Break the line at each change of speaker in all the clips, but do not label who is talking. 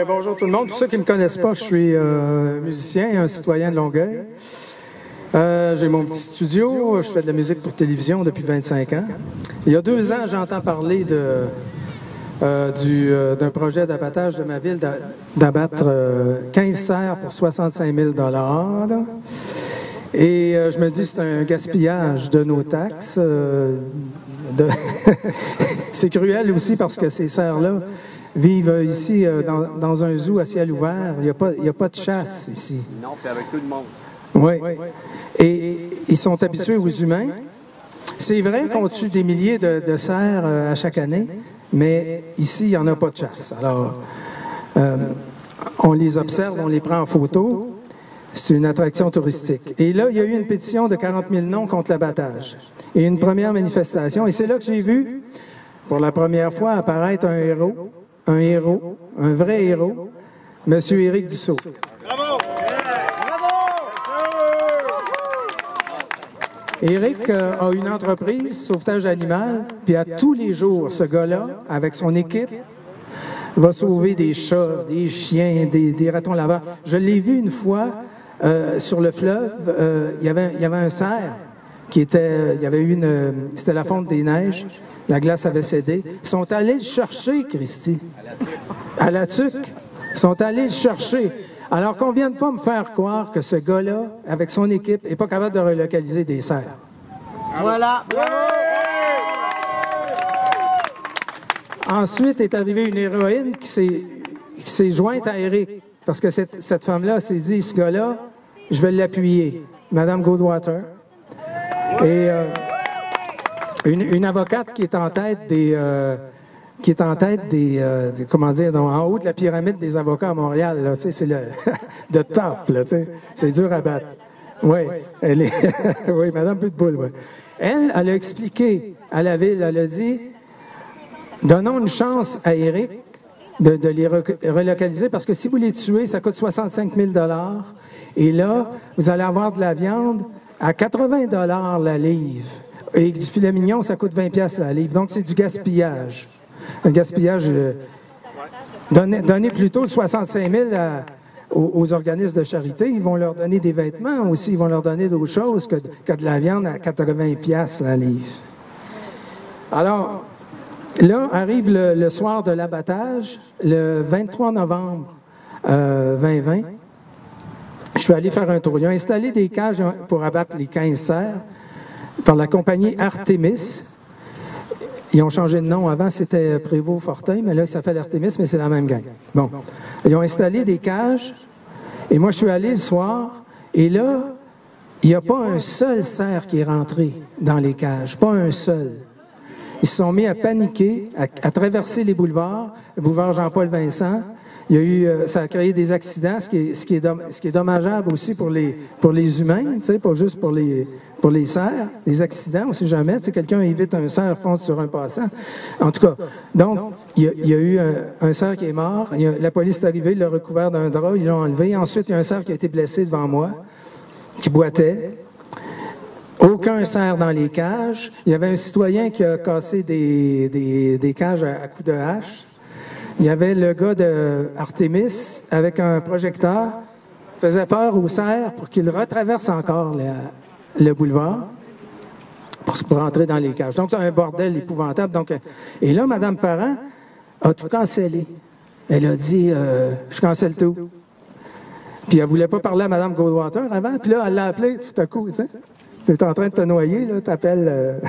Bonjour tout le monde. Pour ceux qui ne me connaissent pas, je suis musicien et un citoyen de Longueuil. J'ai mon petit studio, je fais de la musique pour télévision depuis 25 ans. Il y a 2 ans, j'entends parler d'un projet d'abattage de ma ville d'abattre 15 cerfs pour 65 000 $. Et je me dis c'est un gaspillage de nos taxes. C'est cruel aussi parce que ces cerfs-là vivent ici dans un zoo à ciel ouvert. Il n'y a pas de chasse ici.
Non, puis avec tout le monde.
Oui. Et ils sont habitués aux humains. C'est vrai qu'on tue des milliers de cerfs à chaque année, mais ici, il n'y en a pas de chasse. Alors, on les observe, on les prend en photo. C'est une attraction touristique. Et là, il y a eu une pétition de 40 000 noms contre l'abattage. Et une première manifestation. Et c'est là que j'ai vu, pour la première fois, apparaître un vrai héros, M. Éric Dussault.
Bravo!
Éric a une entreprise, sauvetage animal, puis à tous les jours, ce gars-là, avec son équipe, va sauver des chats, des chiens, des ratons laveurs. Je l'ai vu une fois sur le fleuve, il y avait un cerf c'était la fonte des neiges, la glace avait cédé. Ils sont allés le chercher, Christy. À la tuque. Ils sont allés le chercher. Alors qu'on ne vienne pas me faire croire que ce gars-là, avec son équipe, n'est pas capable de relocaliser des cerfs.
Voilà.
Ensuite est arrivée une héroïne qui s'est jointe à Éric. Parce que cette femme-là s'est dit, ce gars-là, je vais l'appuyer. Madame Goldwater. Et une avocate qui est en tête comment dire, en haut de la pyramide des avocats à Montréal, là, c'est le de top, là, c'est dur à battre. Oui, elle est, oui, Madame Pitbull, oui. Elle a expliqué à la ville, elle a dit, donnons une chance à Éric de les relocaliser, parce que si vous les tuez, ça coûte 65 000 $, et là, vous allez avoir de la viande à 80 $ la livre. Et du filet mignon, ça coûte 20 $ la livre. Donc, c'est du gaspillage. Un gaspillage. Donnez plutôt le 65 000 aux organismes de charité. Ils vont leur donner des vêtements aussi. Ils vont leur donner d'autres choses que de la viande à 80 $ la livre. Alors, là, arrive le soir de l'abattage, le 23 novembre 2020. Je suis allé faire un tour. Ils ont installé des cages pour abattre les 15 cerfs par la compagnie Artemis. Ils ont changé de nom. Avant, c'était Prévost-Fortin, mais là, ça s'appelle Artemis, mais c'est la même gang. Bon. Ils ont installé des cages, et moi, je suis allé le soir, et là, il n'y a pas un seul cerf qui est rentré dans les cages. Pas un seul. Ils se sont mis à paniquer, à traverser les boulevards, le boulevard Jean-Paul-Vincent. Il y a eu, ça a créé des accidents, ce qui est dommageable aussi pour les humains, tu sais, pas juste pour les cerfs. Des accidents, on ne sait jamais, tu sais, quelqu'un évite un cerf, fonce sur un passant. En tout cas, donc, il y a eu un cerf qui est mort. La police est arrivée, il l'a recouvert d'un drap, ils l'ont enlevé. Ensuite, il y a un cerf qui a été blessé devant moi, qui boitait. Aucun cerf dans les cages. Il y avait un citoyen qui a cassé des cages à coups de hache. Il y avait le gars de Artemis avec un projecteur, faisait peur aux cerfs pour qu'il retraverse encore le boulevard pour rentrer dans les cages. Donc, c'est un bordel épouvantable. Donc, et là, Mme Parent a tout cancellé. Elle a dit, je cancelle tout. Puis elle ne voulait pas parler à Mme Goldwater avant. Puis là, elle l'a appelé tout à coup. Tu es en train de te noyer, là, t'appelles.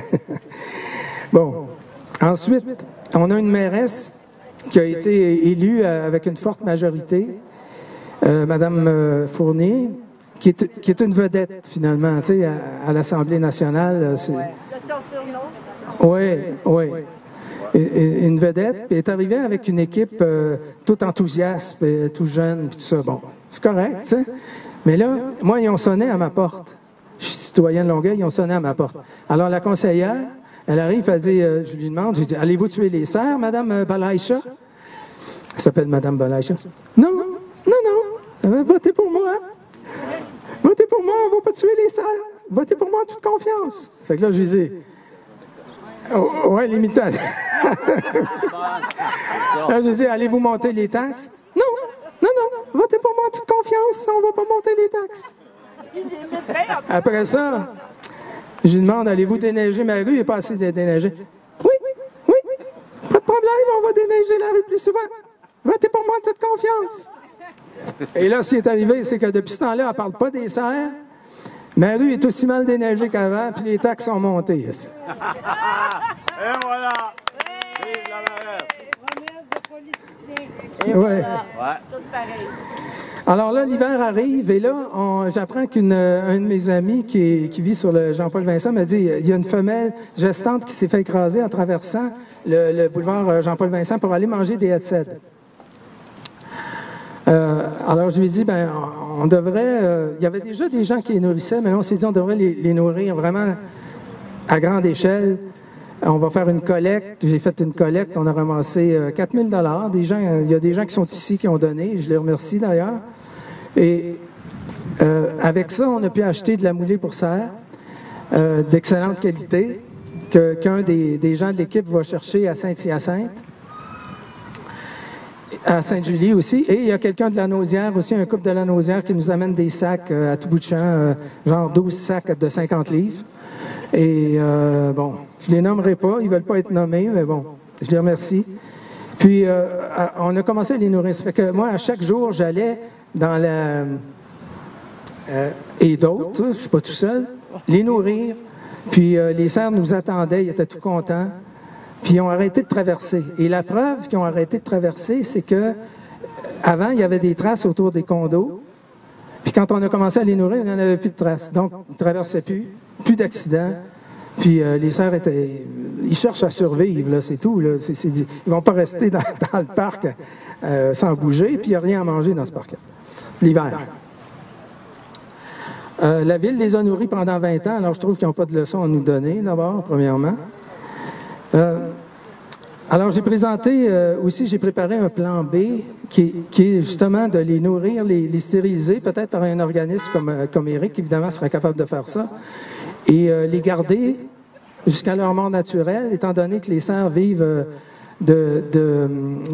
Bon. Ensuite, on a une mairesse qui a été élue avec une forte majorité, Mme Fournier, qui est une vedette, finalement, tu sais, à l'Assemblée nationale. Oui, oui. Une vedette, puis elle est arrivée avec une équipe tout enthousiaste, tout jeune, puis tout ça. Bon, c'est correct, tu sais. Mais là, moi, ils ont sonné à ma porte. Je suis citoyen de Longueuil, ils ont sonné à ma porte. Alors, la conseillère, elle arrive, elle dit, je lui demande, j'ai dit, allez-vous tuer les cerfs, Mme Balaïcha? Elle s'appelle Mme Balaïcha. Non, votez pour moi. Votez pour moi, on ne va pas tuer les cerfs. Votez pour moi en toute confiance. Fait que là, je lui dis, Oui, l'imitation. Là, je dis, allez-vous monter les taxes? Non, non, non, votez pour moi en toute confiance, on ne va pas monter les taxes. Après ça, je lui demande, allez-vous déneiger ma rue? Il n'est pas assez de déneiger. Oui, oui, pas de problème, on va déneiger la rue plus souvent. Votez pour moi en toute confiance. Et là, ce qui est arrivé, c'est que depuis ce temps-là, on ne parle pas des serres. Ma rue est aussi mal déneigée qu'avant, puis les taxes sont montées. Et
voilà! Vive la mairesse!
Promesse de politiciens.
Ouais.
Voilà. Tout pareil.
Alors là, l'hiver arrive, et là, j'apprends qu'un de mes amis qui vit sur le Jean-Paul Vincent m'a dit il y a une femelle gestante qui s'est fait écraser en traversant le boulevard Jean-Paul Vincent pour aller manger des headsets. Alors, je lui ai dit, ben, on devrait... il y avait déjà des gens qui les nourrissaient, mais là, on s'est dit, on devrait les nourrir vraiment à grande échelle. On va faire une collecte. J'ai fait une collecte. On a ramassé 4 000 $. Il y a des gens qui sont ici qui ont donné. Je les remercie, d'ailleurs. Et avec ça, on a pu acheter de la moulée pour cerf d'excellente qualité qu'un des gens de l'équipe va chercher à Saint-Hyacinthe. À Sainte-Julie aussi. Et il y a quelqu'un de la Nausière aussi, un couple de la Nausière qui nous amène des sacs à tout bout de champ, genre 12 sacs de 50 livres. Et bon, je les nommerai pas, ils veulent pas être nommés, mais bon, je les remercie. Puis, on a commencé à les nourrir. Ça fait que moi, à chaque jour, j'allais dans la... et d'autres, je suis pas tout seul, les nourrir. Puis, les cerfs nous attendaient, ils étaient tout contents. Puis ils ont arrêté de traverser. Et la preuve qu'ils ont arrêté de traverser, c'est que avant, il y avait des traces autour des condos. Puis quand on a commencé à les nourrir, il n'y en avait plus de traces. Donc, ils ne traversaient plus d'accidents. Puis les cerfs ils cherchent à survivre, là, c'est tout. Là. Ils ne vont pas rester dans le parc sans bouger, puis il n'y a rien à manger dans ce parc-là, l'hiver. La ville les a nourris pendant 20 ans, alors je trouve qu'ils n'ont pas de leçons à nous donner, d'abord, premièrement. Alors, j'ai présenté aussi, j'ai préparé un plan B qui est justement de les nourrir, les stériliser, peut-être par un organisme comme Éric, évidemment, serait capable de faire ça, et les garder jusqu'à leur mort naturelle, étant donné que les cerfs vivent de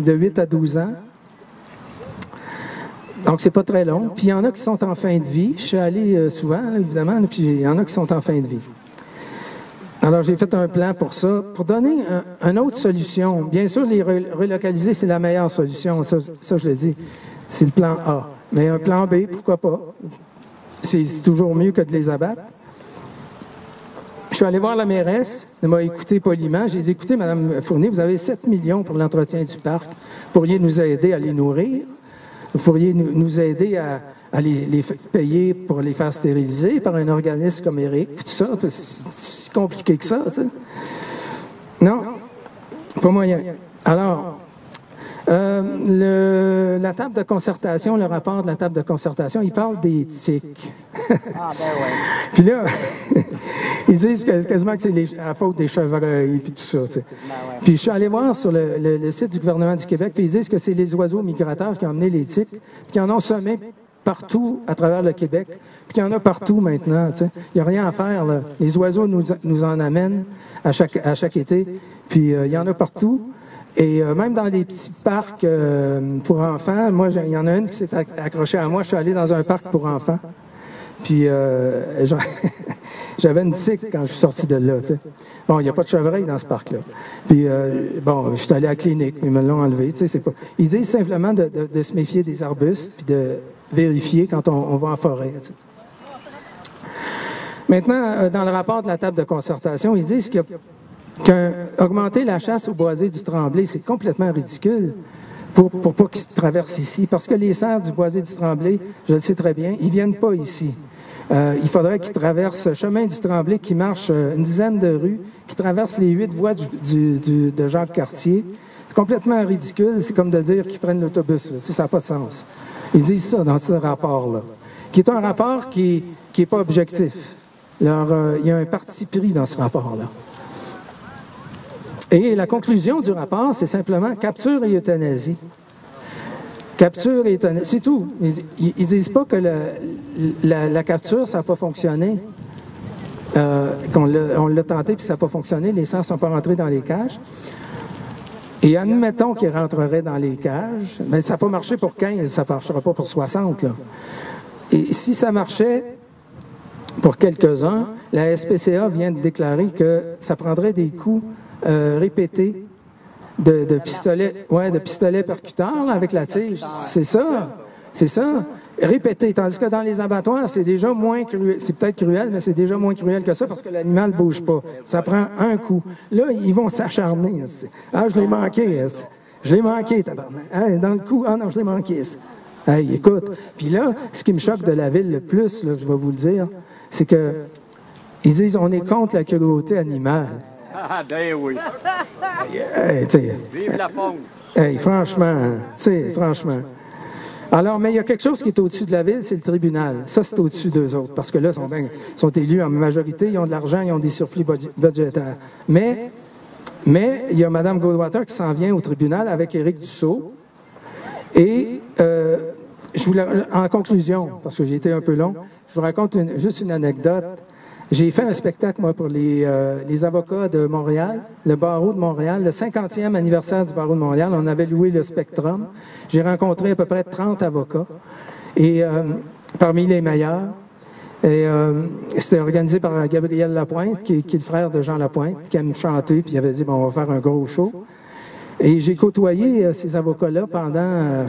8 à 12 ans. Donc, c'est pas très long. Puis, il y en a qui sont en fin de vie. Je suis allé souvent, là, évidemment, là, puis il y en a qui sont en fin de vie. Alors, j'ai fait un plan pour ça, pour donner une autre solution. Bien sûr, les relocaliser, c'est la meilleure solution, ça je le dis. C'est le plan A. Mais un plan B, pourquoi pas? C'est toujours mieux que de les abattre. Je suis allé voir la mairesse, elle m'a écouté poliment. J'ai dit, écoutez, Mme Fournier, vous avez 7 millions pour l'entretien du parc. Vous pourriez nous aider à les nourrir. Vous pourriez nous aider à les payer pour les faire stériliser par un organisme comme Éric, tout ça. C'est si compliqué que ça, tu sais. Non, pas moyen. Alors, la table de concertation, le rapport de la table de concertation, il parle d'éthique.
Ah, ben ouais.
Puis là, ils disent quasiment que c'est la faute des chevreuils, puis tout ça, tu sais.
Ben ouais.
Puis je suis allé voir sur le site du gouvernement du Québec, puis ils disent que c'est les oiseaux migrateurs qui ont amené les tiques, puis qui en ont semé partout à travers le Québec, puis qu'il y en a partout maintenant, tu sais. Il n'y a rien à faire, là. Les oiseaux nous en amènent à chaque été, puis il y en a partout. Et même dans les petits parcs pour enfants, moi, il y en a une qui s'est accrochée à moi. Je suis allé dans un parc pour enfants. Puis j'avais une tique quand je suis sorti de là, tu sais. Bon, il n'y a pas de chevreuil dans ce parc-là. Puis bon, je suis allé à la clinique, ils me l'ont enlevé, tu sais, c'est pas... Ils disent simplement de se méfier des arbustes, puis de vérifier quand on va en forêt, tu sais. Maintenant, dans le rapport de la table de concertation, ils disent qu'augmenter la chasse au boisé du Tremblay, c'est complètement ridicule pour pas qu'ils traversent ici. Parce que les cerfs du boisé du Tremblay, je le sais très bien, ils viennent pas ici. Il faudrait qu'ils traversent le chemin du Tremblay qui marche une dizaine de rues, qui traverse les 8 voies de Jacques-Cartier. C'est complètement ridicule. C'est comme de dire qu'ils prennent l'autobus. Tu sais, ça n'a pas de sens. Ils disent ça dans ce rapport-là, qui est un rapport qui est pas objectif. Alors, il y a un parti pris dans ce rapport-là. Et la conclusion du rapport, c'est simplement capture et euthanasie. Capture et euthanasie, c'est tout. Ils disent pas que la capture, ça n'a pas fonctionné. on l'a tenté puis ça n'a pas fonctionné, les sang ne sont pas rentrés dans les cages. Et admettons qu'ils rentreraient dans les cages, mais ça n'a pas marché pour 15, ça ne marchera pas pour 60. Là. Et si ça marchait pour quelques-uns, la SPCA vient de déclarer que ça prendrait des coups répétés de pistolet percuteur là, avec la tige. C'est ça. Répété. Tandis que dans les abattoirs, c'est déjà moins cruel. C'est peut-être cruel, mais c'est déjà moins cruel que ça parce que l'animal ne bouge pas. Ça prend un coup. Là, ils vont s'acharner. Ah, je l'ai manqué. Je l'ai manqué, tabarnak. Hey, dans le coup, ah non, je l'ai manqué. Hey, écoute. Puis là, ce qui me choque de la ville le plus, là, je vais vous le dire, c'est que ils disent on est contre la cruauté animale.
Ah, ben oui.
Hey,
Vive la fonce.
Hey, franchement. Alors, mais il y a quelque chose qui est au-dessus de la ville, c'est le tribunal. Ça, c'est au-dessus d'eux autres, parce que là, ils sont élus en majorité, ils ont de l'argent, ils ont des surplus budgétaires. Mais il y a Mme Goldwater qui s'en vient au tribunal avec Éric Dussault. Et en conclusion, parce que j'ai été un peu long, je vous raconte juste une anecdote. J'ai fait un spectacle, moi, pour les avocats de Montréal, le barreau de Montréal, le 50e anniversaire du barreau de Montréal. On avait loué le Spectrum. J'ai rencontré à peu près 30 avocats, et parmi les meilleurs. Et c'était organisé par Gabriel Lapointe, qui est le frère de Jean Lapointe, qui aime chanter, puis il avait dit, bon, on va faire un gros show. Et j'ai côtoyé ces avocats-là pendant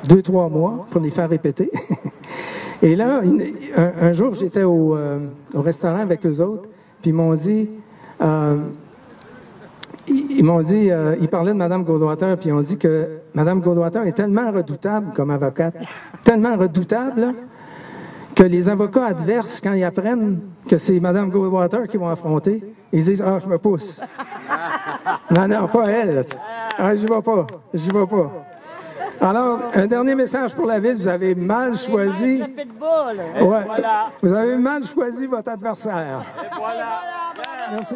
2-3 mois pour les faire répéter. Et là, un jour, j'étais au restaurant avec eux autres, puis ils m'ont dit, ils parlaient de Mme Goldwater, puis ils ont dit que Mme Goldwater est tellement redoutable comme avocate, tellement redoutable, là, que les avocats adverses, quand ils apprennent que c'est Mme Goldwater qu'ils vont affronter, ils disent « Ah, je me pousse. » Non, pas elle. Ah, j'y vais pas. Alors, un dernier message pour la ville, vous avez mal choisi.
Voilà.
Vous avez mal choisi votre adversaire.
Et voilà.
Merci.